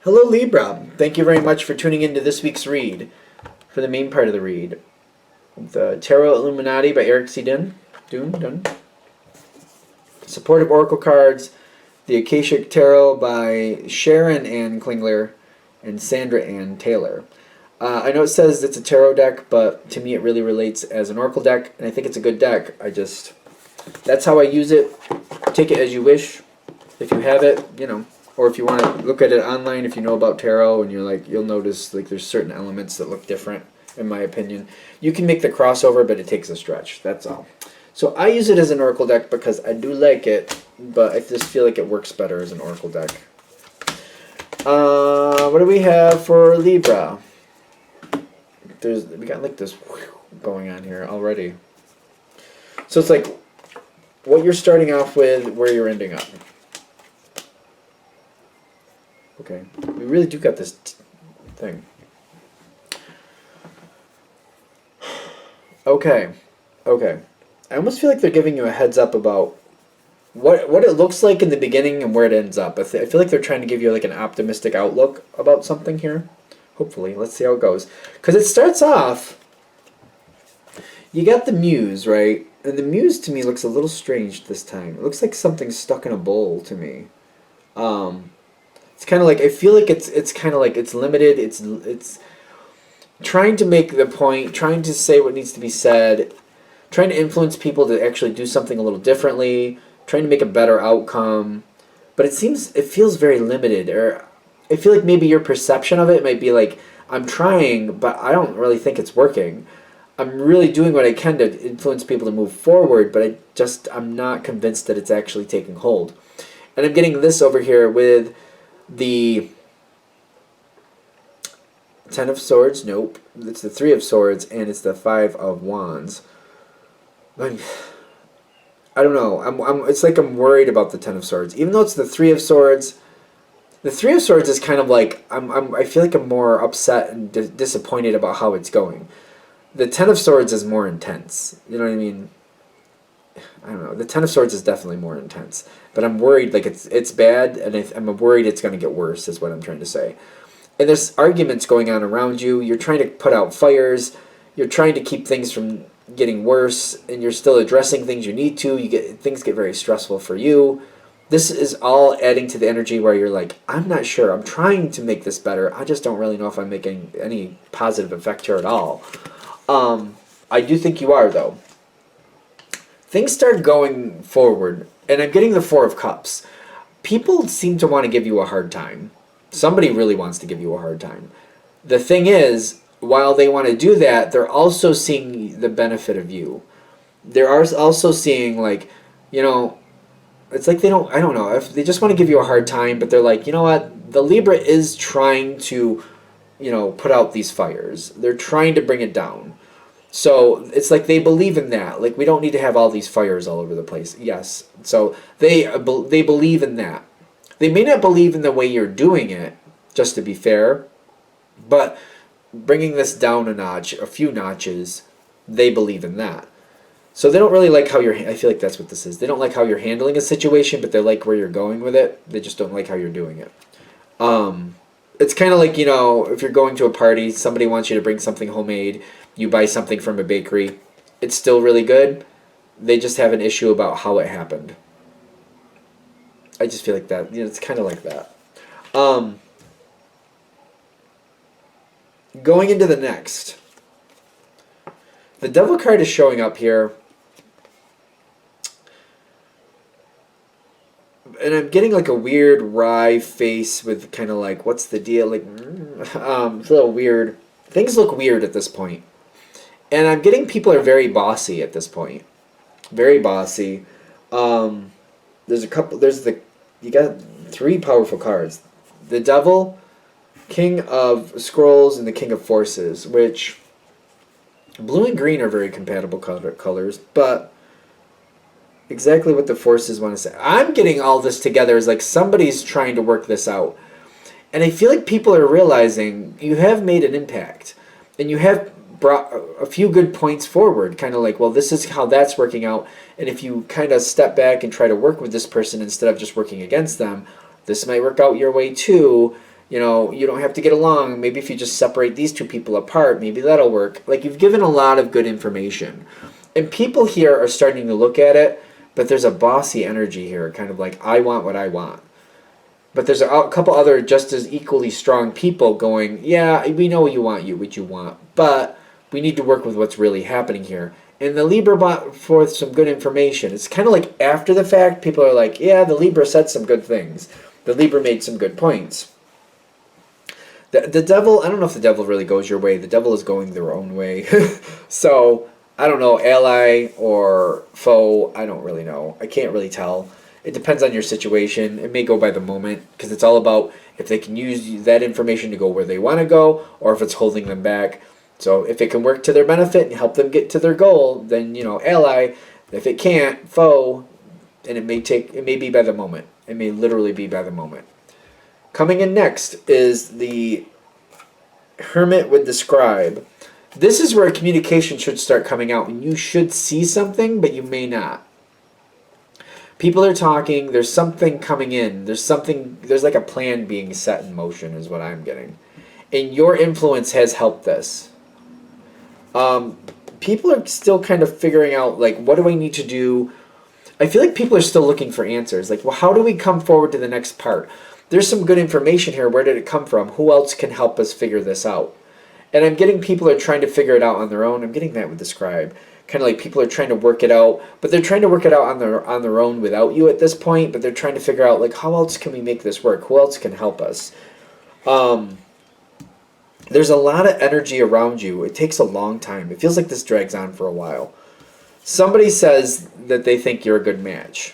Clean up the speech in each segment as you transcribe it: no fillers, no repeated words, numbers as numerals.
Hello Libra, thank you very much for tuning into this week's read, for the main part of the read. The Tarot Illuminati by Eric C. Dunn. Supportive Oracle Cards, the Akashic Tarot by Sharon Ann Klingler and Sandra Ann Taylor. I know it says it's a tarot deck, but to me it really relates as an Oracle deck, and I think it's a good deck. That's how I use it. Take it as you wish. If you have it, or if you want to look at it online, if you know about tarot and you'll notice there's certain elements that look different, in my opinion. You can make the crossover, but it takes a stretch, that's all. So I use it as an Oracle deck because I do like it, but I just feel like it works better as an Oracle deck. What do we have for Libra? We got this going on here already. So it's like what you're starting off with, where you're ending up. Okay, we really do got this thing. Okay. I almost feel like they're giving you a heads up about what it looks like in the beginning and where it ends up. I feel like they're trying to give you an optimistic outlook about something here. Hopefully, let's see how it goes. Because it starts off, you got the Muse, right? And the Muse to me looks a little strange this time. It looks like something's stuck in a bowl to me. It's kind of like, I feel like it's kind of like it's limited. It's trying to make the point, trying to say what needs to be said, trying to influence people to actually do something a little differently, trying to make a better outcome. But it feels very limited. Or I feel like maybe your perception of it might be like, I'm trying, but I don't really think it's working. I'm really doing what I can to influence people to move forward, but I'm not convinced that it's actually taking hold. And I'm getting this over here with the Ten of Swords. Nope. It's the Three of Swords, and it's the Five of Wands. I don't know. It's like I'm worried about the Ten of Swords. Even though it's the Three of Swords, the Three of Swords is kind of like, I feel like I'm more upset and disappointed about how it's going. The Ten of Swords is more intense. You know what I mean? I don't know. The Ten of Swords is definitely more intense. But I'm worried, it's bad, and I'm worried it's going to get worse, is what I'm trying to say. And there's arguments going on around you. You're trying to put out fires. You're trying to keep things from getting worse, and you're still addressing things you need to. Things get very stressful for you. This is all adding to the energy where you're like, I'm not sure. I'm trying to make this better. I just don't really know if I'm making any positive effect here at all. I do think you are, though. Things start going forward, and I'm getting the Four of Cups. People seem to want to give you a hard time. Somebody really wants to give you a hard time. The thing is, while they want to do that, they're also seeing the benefit of you. They're also seeing, it's like I don't know, if they just want to give you a hard time, but they're like, you know what, the Libra is trying to, put out these fires. They're trying to bring it down. So it's like they believe in that. Like, we don't need to have all these fires all over the place. Yes. So they believe in that. They may not believe in the way you're doing it, just to be fair, but bringing this down a few notches, they believe in that. So they don't really like how I feel like that's what this is. They don't like how you're handling a situation, but they like where you're going with it. They just don't like how you're doing it. It's kind of like, if you're going to a party, somebody wants you to bring something homemade, you buy something from a bakery, it's still really good. They just have an issue about how it happened. I just feel like that. It's kind of like that. Going into the next. The Devil card is showing up here. And I'm getting a weird wry face with kind of what's the deal? It's a little weird. Things look weird at this point. And I'm getting people are very bossy at this point. Very bossy. You got three powerful cards. The Devil, King of Scrolls, and the King of Forces, which blue and green are very compatible colors, but exactly what the Forces want to say. I'm getting all this together as somebody's trying to work this out. And I feel like people are realizing you have made an impact, and you have brought a few good points forward, kind of well, this is how that's working out, and if you kind of step back and try to work with this person instead of just working against them, this might work out your way too. You know, you don't have to get along. Maybe if you just separate these two people apart, maybe that'll work. Like, you've given a lot of good information. And people here are starting to look at it, but there's a bossy energy here, kind of like, I want what I want. But there's a couple other just as equally strong people going, yeah, we know what you want, but we need to work with what's really happening here. And the Libra brought forth some good information. It's kind of like after the fact, people are like, yeah, the Libra said some good things. The Libra made some good points. The devil, I don't know if the devil really goes your way. The devil is going their own way. So, I don't know, ally or foe, I don't really know. I can't really tell. It depends on your situation. It may go by the moment, because it's all about if they can use that information to go where they want to go, or if it's holding them back. So if it can work to their benefit and help them get to their goal, then, ally. If it can't, foe. And it may be by the moment. It may literally be by the moment. Coming in next is the Hermit with the Scribe. This is where communication should start coming out, and you should see something, but you may not. People are talking, there's something coming in, there's like a plan being set in motion is what I'm getting. And your influence has helped this. People are still kind of figuring out, like, what do I need to do? I feel like people are still looking for answers. Like, well, how do we come forward to the next part? There's some good information here. Where did it come from? Who else can help us figure this out? And I'm getting people are trying to figure it out on their own. I'm getting that with the Scribe. Kind of like people are trying to work it out, but they're trying to work it out on their own without you at this point, but they're trying to figure out, like, how else can we make this work? Who else can help us? There's a lot of energy around you. It takes a long time. It feels like this drags on for a while. Somebody says that they think you're a good match.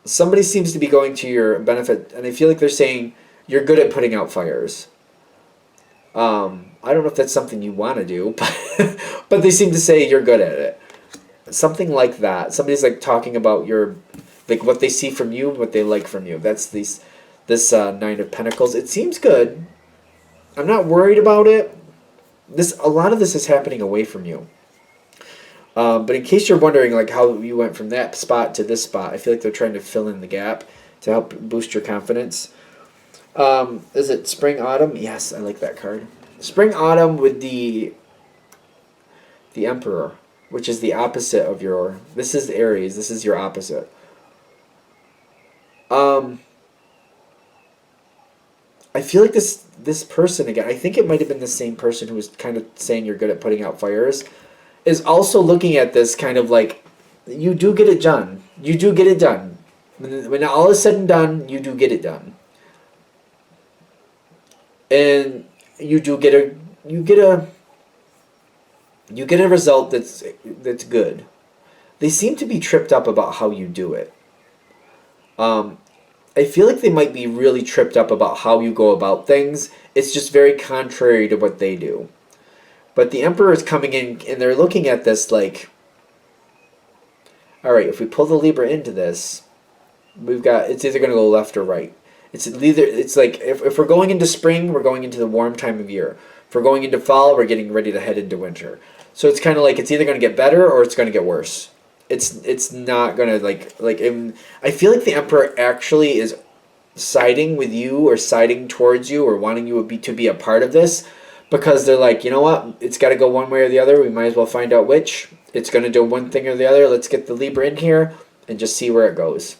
Somebody seems to be going to your benefit, and I feel like they're saying you're good at putting out fires. I don't know if that's something you want to do, but they seem to say you're good at it. Something like that. Somebody's like talking about like what they see from you, what they like from you. That's this Nine of Pentacles. It seems good. I'm not worried about it. A lot of this is happening away from you. But in case you're wondering, like, how you went from that spot to this spot, I feel like they're trying to fill in the gap to help boost your confidence. Is it Spring Autumn? Yes, I like that card. Spring Autumn with the Emperor, which is the opposite of your... This is Aries. This is your opposite. I feel like this person, again, I think it might have been the same person who was kind of saying you're good at putting out fires, is also looking at this kind of like, you do get it done. You do get it done. When all is said and done, you do get it done. And you get a result that's good. They seem to be tripped up about how you do it. I feel like they might be really tripped up about how you go about things. It's just very contrary to what they do. But the Emperor is coming in, and they're looking at this like, all right, if we pull the Libra into this, it's either going to go left or right. It's like if we're going into spring, we're going into the warm time of year. If we're going into fall, we're getting ready to head into winter. So it's kind of like it's either going to get better or it's going to get worse. It's not going to I feel like the Emperor actually is siding with you or siding towards you or wanting you to be a part of this, because they're like, you know what, it's got to go one way or the other. We might as well find out which. It's going to do one thing or the other. Let's get the Libra in here and just see where it goes.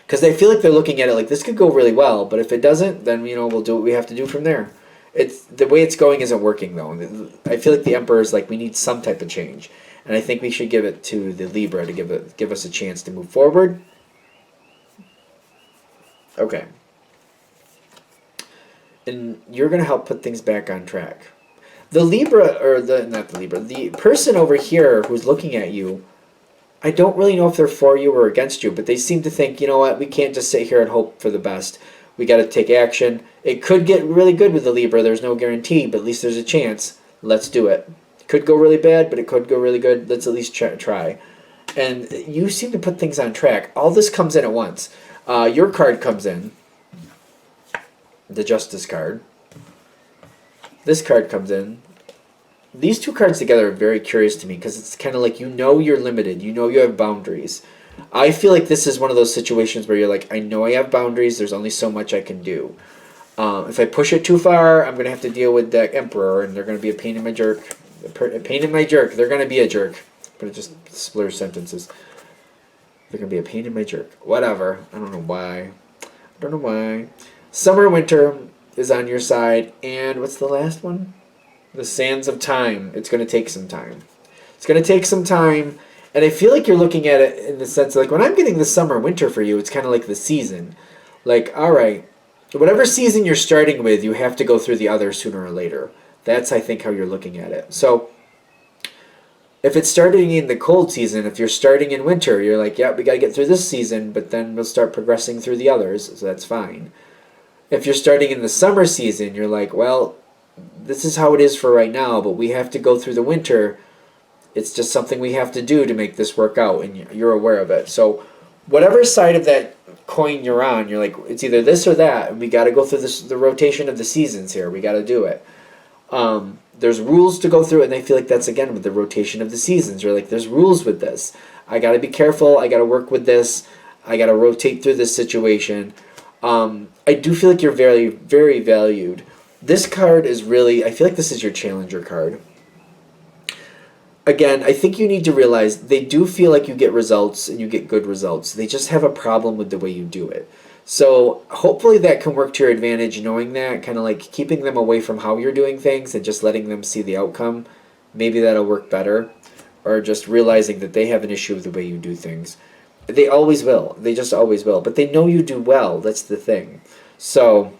Because they feel like they're looking at it like this could go really well, but if it doesn't, then we'll do what we have to do from there. It's the way it's going isn't working though. I feel like the Emperor is like, we need some type of change, and I think we should give it to the Libra to give us a chance to move forward. Okay. And you're going to help put things back on track. The Libra, the person over here who's looking at you, I don't really know if they're for you or against you, but they seem to think, you know what, we can't just sit here and hope for the best. We got to take action. It could get really good with the Libra. There's no guarantee, but at least there's a chance. Let's do it. It could go really bad, but it could go really good. Let's at least try. And you seem to put things on track. All this comes in at once. Your card comes in. The Justice card. This card comes in. These two cards together are very curious to me because it's kind of like you're limited. You have boundaries. I feel like this is one of those situations where you're like, I know I have boundaries. There's only so much I can do. If I push it too far, I'm going to have to deal with the Emperor, and they're going to be a pain in my jerk. A pain in my jerk. They're going to be a jerk. But it just splurs sentences. They're going to be a pain in my jerk. Whatever. I don't know why. I don't know why. Summer, winter is on your side. And what's the last one? The sands of time. It's going to take some time. It's going to take some time. And I feel like you're looking at it in the sense of, like, when I'm getting the summer, winter for you, it's kind of like the season. Like, all right, whatever season you're starting with, you have to go through the other sooner or later. That's, I think, how you're looking at it. So if it's starting in the cold season, if you're starting in winter, you're like, yeah, we got to get through this season, but then we'll start progressing through the others, so that's fine. If you're starting in the summer season, you're like, well, this is how it is for right now, but we have to go through the winter. It's just something we have to do to make this work out, and you're aware of it. So whatever side of that coin you're on, you're like, it's either this or that, and we got to go through the rotation of the seasons here. We got to do it. There's rules to go through, and I feel like that's, again, with the rotation of the seasons. You're like, there's rules with this. I got to be careful. I got to work with this. I got to rotate through this situation. I do feel like you're very, very valued. This card is really, I feel like this is your challenger card. Again, I think you need to realize they do feel like you get results, and you get good results. They just have a problem with the way you do it. So hopefully that can work to your advantage, knowing that, kind of like keeping them away from how you're doing things and just letting them see the outcome. Maybe that'll work better. Or just realizing that they have an issue with the way you do things. They always will. They just always will. But they know you do well. That's the thing. So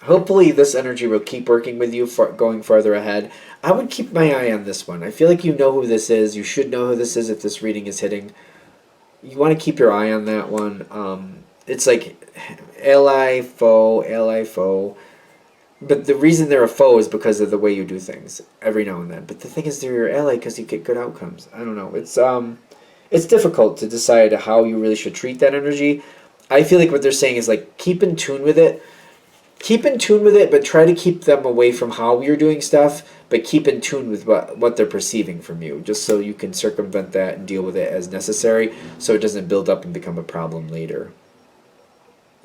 hopefully this energy will keep working with you for going farther ahead. I would keep my eye on this one. I feel like you know who this is. You should know who this is if this reading is hitting. You want to keep your eye on that one. It's like ally, foe. But the reason they're a foe is because of the way you do things every now and then. But the thing is, they're your ally because you get good outcomes. I don't know. It's difficult to decide how you really should treat that energy. I feel like what they're saying is, like, keep in tune with it. Keep in tune with it, but try to keep them away from how you're doing stuff, but keep in tune with what they're perceiving from you, just so you can circumvent that and deal with it as necessary, so it doesn't build up and become a problem later.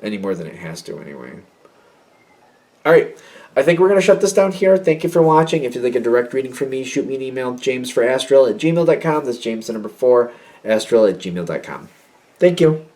Any more than it has to, anyway. Alright, I think we're going to shut this down here. Thank you for watching. If you'd like a direct reading from me, shoot me an email, jamesforastral@gmail.com. That's James, the number 4, astral@gmail.com. Thank you.